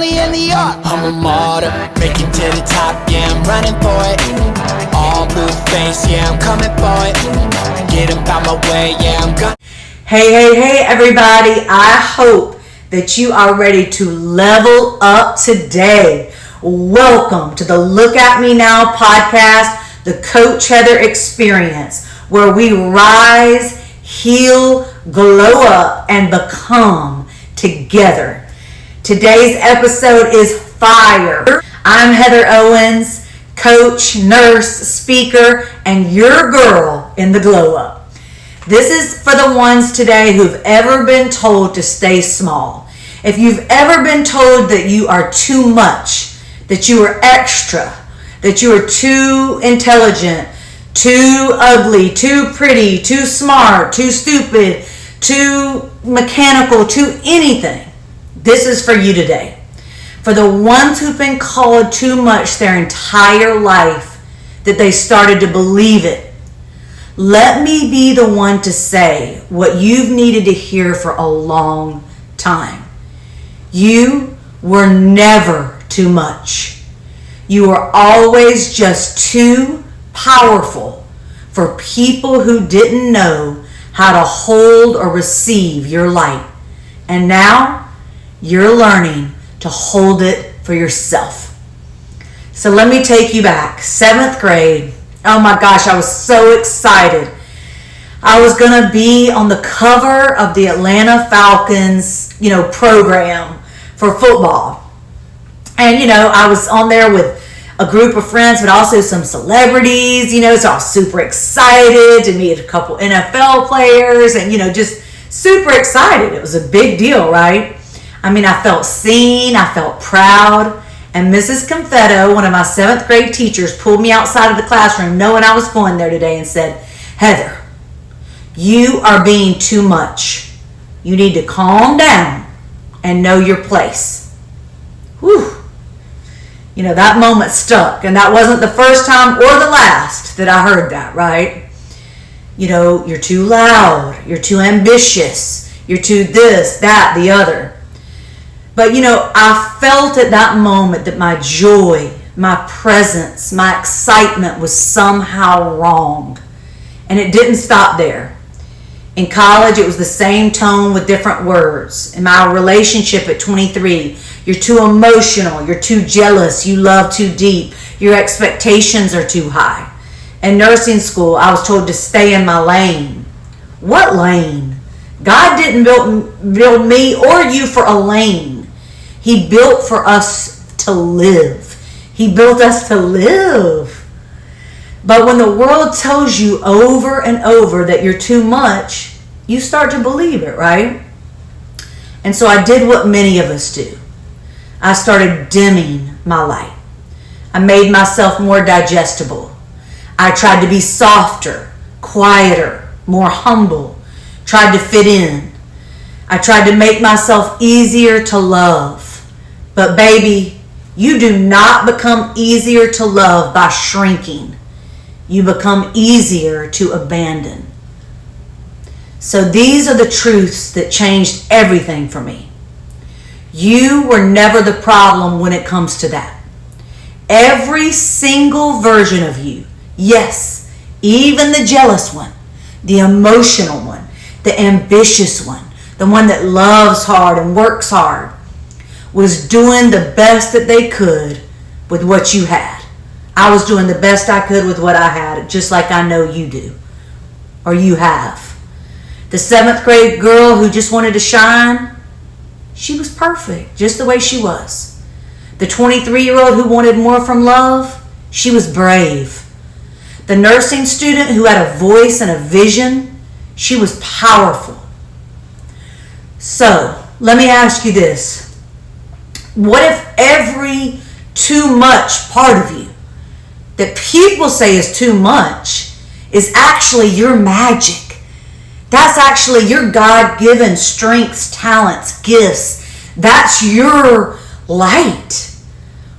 early in the yard. I'm a martyr, make it to the top, yeah, I'm running for it. All blue face, yeah, I'm coming for it. Get up out my way, yeah, I'm gonna. Hey, everybody. I hope that you are ready to level up today. Welcome to the Look At Me Now podcast, the Coach Heather Experience, where we rise, heal, glow up, and become together. Today's episode is fire. I'm Heather Owens, coach, nurse, speaker, and your girl in the glow up. This is for the ones today who've ever been told to stay small. If you've ever been told that you are too much, that you are extra, that you are too intelligent, too ugly, too pretty, too smart, too stupid, too mechanical, too anything, this is for you today. For the ones who've been called too much their entire life, that they started to believe it. Let me be the one to say what you've needed to hear for a long time. You were never too much. You were always just too powerful for people who didn't know how to hold or receive your light. And now you're learning to hold it for yourself. So let me take you back. 7th grade. Oh my gosh, I was so excited. I was going to be on the cover of the Atlanta Falcons, program for football. And, I was on there with a group of friends, but also some celebrities, so I was super excited to meet a couple NFL players and, just super excited. It was a big deal, right? I felt seen, I felt proud. And Mrs. Confetto, one of my 7th grade teachers, pulled me outside of the classroom knowing I was going there today and said, Heather, you are being too much. You need to calm down and know your place. Whew. That moment stuck. And that wasn't the first time or the last that I heard that, right? You're too loud. You're too ambitious. You're too this, that, the other. But, I felt at that moment that my joy, my presence, my excitement was somehow wrong. And it didn't stop there. In college, it was the same tone with different words. In my relationship at 23, you're too emotional, you're too jealous, you love too deep, your expectations are too high. In nursing school, I was told to stay in my lane. What lane? God didn't build me or you for a lane. He built for us to live. He built us to live. But when the world tells you over and over that you're too much, you start to believe it, right? And so I did what many of us do. I started dimming my light. I made myself more digestible. I tried to be softer, quieter, more humble, tried to fit in. I tried to make myself easier to love. But baby, you do not become easier to love by shrinking. You become easier to abandon. So these are the truths that changed everything for me. You were never the problem when it comes to that. Every single version of you, yes, even the jealous one, the emotional one, the ambitious one, the one that loves hard and works hard, was doing the best that they could with what you had. I was doing the best I could with what I had, just like I know you do, or you have. The 7th grade girl who just wanted to shine, she was perfect, just the way she was. The 23-year-old who wanted more from love, she was brave. The nursing student who had a voice and a vision, she was powerful. So, let me ask you this. What if every too much part of you that people say is too much is actually your magic? That's actually your God-given strengths, talents, gifts. That's your light.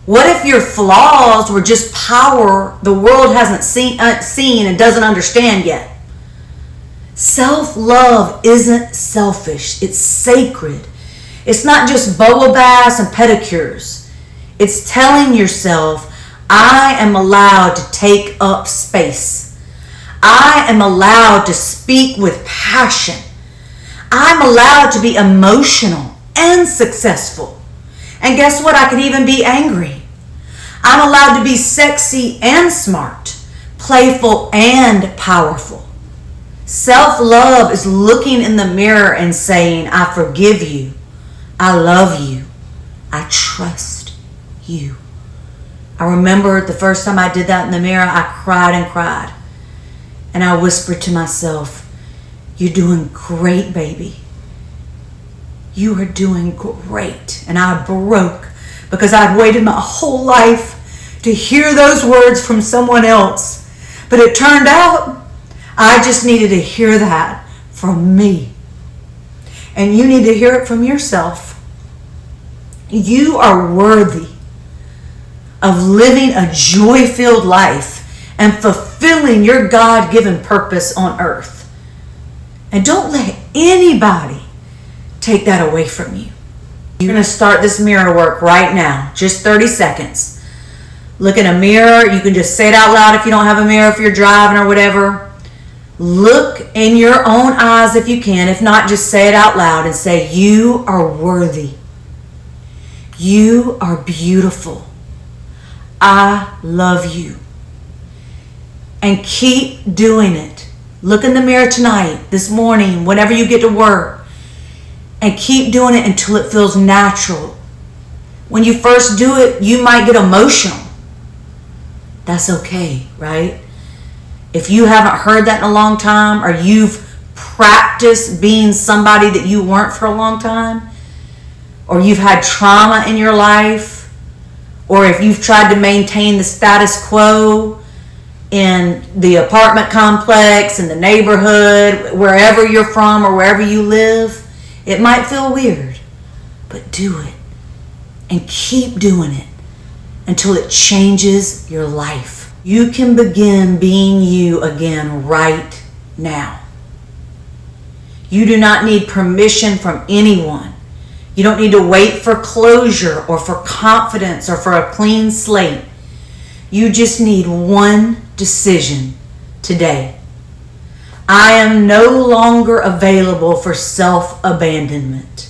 What if your flaws were just power the world hasn't seen and doesn't understand yet? Self-love isn't selfish. It's sacred. It's not just boa baths and pedicures. It's telling yourself, I am allowed to take up space. I am allowed to speak with passion. I'm allowed to be emotional and successful. And guess what? I can even be angry. I'm allowed to be sexy and smart, playful and powerful. Self-love is looking in the mirror and saying, I forgive you. I love you. I trust you. I remember the first time I did that in the mirror, I cried and cried. And I whispered to myself, you're doing great, baby. You are doing great. And I broke because I'd waited my whole life to hear those words from someone else. But it turned out I just needed to hear that from me. And you need to hear it from yourself. You are worthy of living a joy-filled life and fulfilling your God-given purpose on earth. And don't let anybody take that away from you. You're going to start this mirror work right now, just 30 seconds. Look in a mirror. You can just say it out loud if you don't have a mirror, if you're driving or whatever. Look in your own eyes if you can. If not, just say it out loud and say, you are worthy. You are beautiful. I love you. And keep doing it. Look in the mirror tonight, this morning, whenever you get to work. And keep doing it until it feels natural. When you first do it, you might get emotional. That's okay, right? If you haven't heard that in a long time, or you've practiced being somebody that you weren't for a long time, or you've had trauma in your life, or if you've tried to maintain the status quo in the apartment complex, in the neighborhood, wherever you're from or wherever you live, it might feel weird, but do it and keep doing it until it changes your life. You can begin being you again right now. You do not need permission from anyone. You don't need to wait for closure or for confidence or for a clean slate. You just need one decision today. I am no longer available for self-abandonment.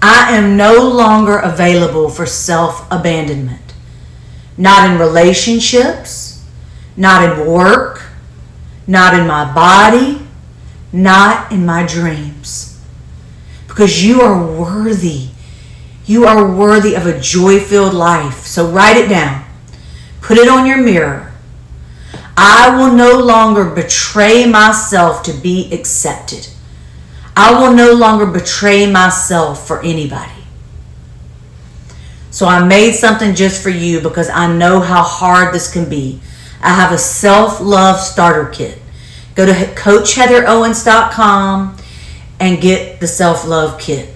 I am no longer available for self-abandonment. Not in relationships, not in work, not in my body, not in my dreams. Because you are worthy. You are worthy of a joy-filled life. So write it down. Put it on your mirror. I will no longer betray myself to be accepted. I will no longer betray myself for anybody. So I made something just for you because I know how hard this can be. I have a self-love starter kit. Go to CoachHeatherOwens.com and get the self-love kit.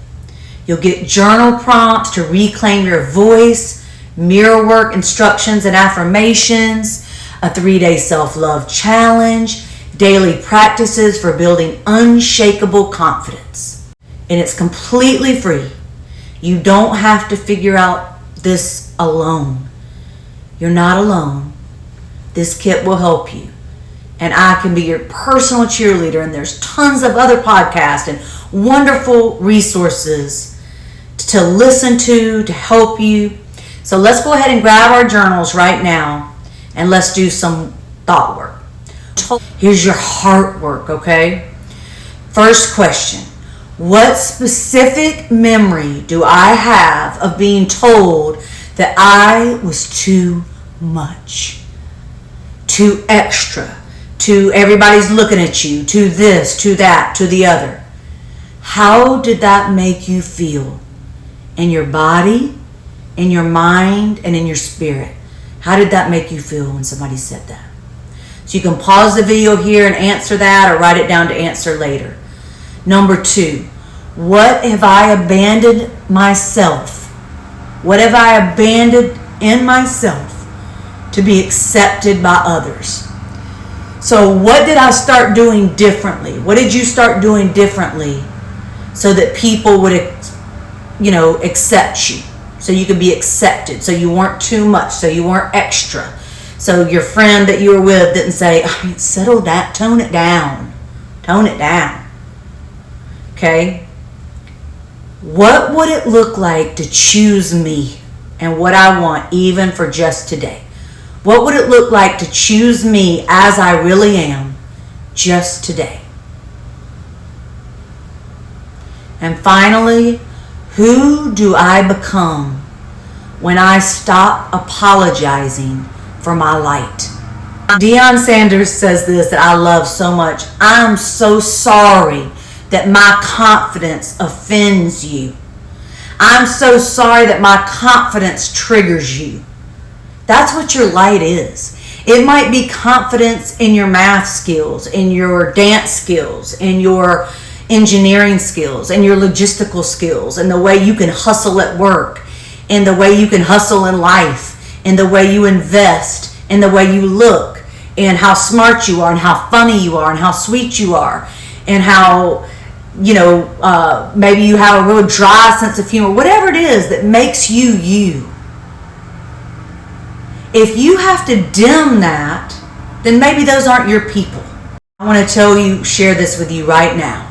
You'll get journal prompts to reclaim your voice, mirror work instructions and affirmations, a 3-day self-love challenge, daily practices for building unshakable confidence. And it's completely free. You don't have to figure out this alone. You're not alone. This kit will help you. And I can be your personal cheerleader, and there's tons of other podcasts and wonderful resources to listen to help you. So let's go ahead and grab our journals right now and let's do some thought work. Here's your heart work, okay? First question. What specific memory do I have of being told that I was too much, too extra, to everybody's looking at you, to this, to that, to the other? How did that make you feel in your body, in your mind, and in your spirit? How did that make you feel when somebody said that? So you can pause the video here and answer that, or write it down to answer later. Number 2, what have I abandoned myself? What have I abandoned in myself to be accepted by others? So what did I start doing differently? What did you start doing differently so that people would accept you. So you could be accepted. So you weren't too much. So you weren't extra. So your friend that you were with didn't say, settle down, tone it down. Tone it down. Okay? What would it look like to choose me and what I want, even for just today? What would it look like to choose me as I really am, just today? And finally, who do I become when I stop apologizing for my light? Deion Sanders says this that I love so much. I'm so sorry that my confidence offends you. I'm so sorry that my confidence triggers you. That's what your light is. It might be confidence in your math skills, in your dance skills, in your engineering skills, in your logistical skills, in the way you can hustle at work, in the way you can hustle in life, in the way you invest, in the way you look, in how smart you are, and how funny you are, and how sweet you are, and how maybe you have a real dry sense of humor, whatever it is that makes you you. If you have to dim that, then maybe those aren't your people. I want to share this with you right now.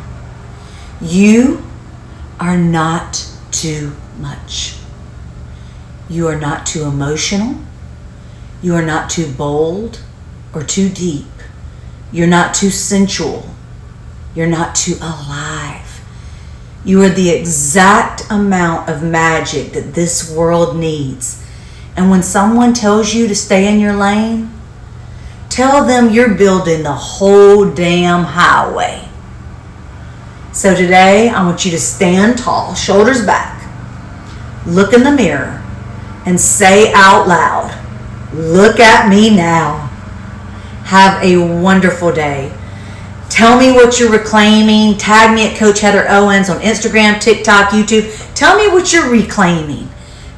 You are not too much. You are not too emotional. You are not too bold or too deep. You're not too sensual. You're not too alive. You are the exact amount of magic that this world needs. And when someone tells you to stay in your lane, tell them you're building the whole damn highway. So today, I want you to stand tall, shoulders back, look in the mirror, and say out loud, look at me now. Have a wonderful day. Tell me what you're reclaiming. Tag me at Coach Heather Owens on Instagram, TikTok, YouTube. Tell me what you're reclaiming.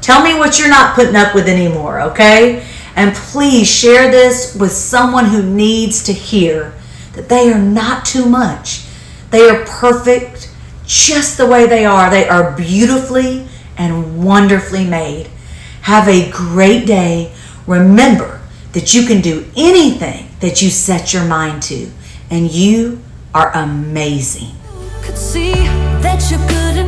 Tell me what you're not putting up with anymore, okay? And please share this with someone who needs to hear that they are not too much. They are perfect just the way they are. They are beautifully and wonderfully made. Have a great day. Remember that you can do anything that you set your mind to. And you are amazing. Could see that you're good enough.